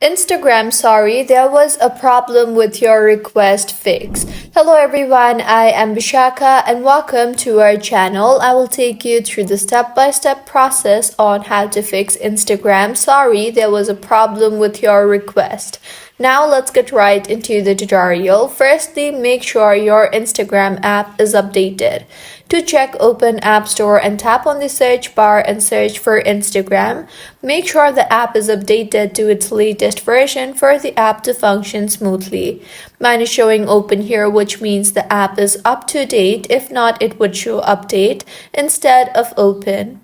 Instagram, sorry, there was a problem with your request fix. Hello everyone, I am Bishaka and welcome to our channel. I will take you through the step-by-step process on how to fix Instagram. Sorry, there was a problem with your request. Now let's get right into the tutorial. Firstly, make sure your Instagram app is updated. To check, open App Store and tap on the search bar and search for Instagram. Make sure the app is updated to its latest version for the app to function smoothly. Mine is showing open here, which means the app is up to date. If not, it would show update instead of open.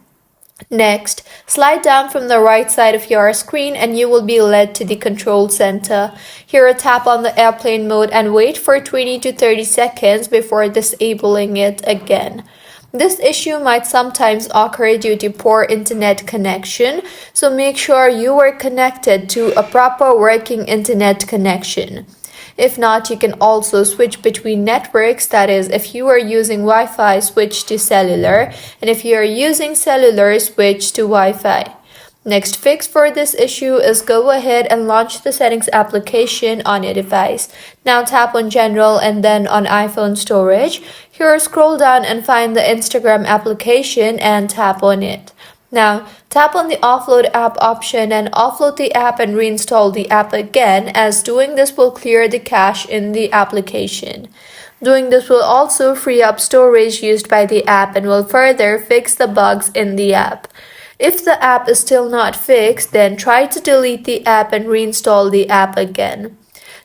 Next, slide down from the right side of your screen and you will be led to the control center. Here, tap on the airplane mode and wait for 20 to 30 seconds before disabling it again. This issue might sometimes occur due to poor internet connection, so make sure you are connected to a proper working internet connection. If not, you can also switch between networks, that is, if you are using Wi-Fi, switch to cellular, and if you are using cellular, switch to Wi-Fi. Next fix for this issue is go ahead and launch the settings application on your device. Now tap on General and then on iPhone Storage. Here, scroll down and find the Instagram application and tap on it. Now, tap on the offload app option and offload the app and reinstall the app again, as doing this will clear the cache in the application. Doing this will also free up storage used by the app and will further fix the bugs in the app. If the app is still not fixed, then try to delete the app and reinstall the app again.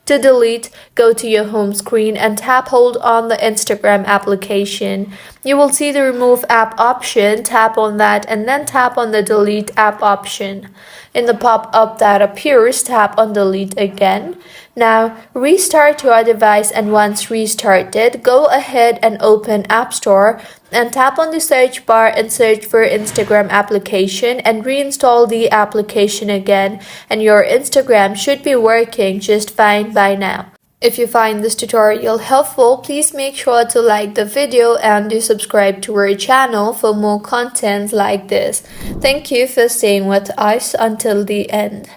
To delete, go to your home screen and hold on the Instagram application. You will see the remove app option, tap on that and then tap on the delete app option. In the pop-up that appears, tap on delete again. Now, restart your device and once restarted, go ahead and open App Store and tap on the search bar and search for Instagram application and reinstall the application again, and your Instagram should be working just fine by now. If you find this tutorial helpful, please make sure to like the video and do subscribe to our channel for more content like this. Thank you for staying with us until the end.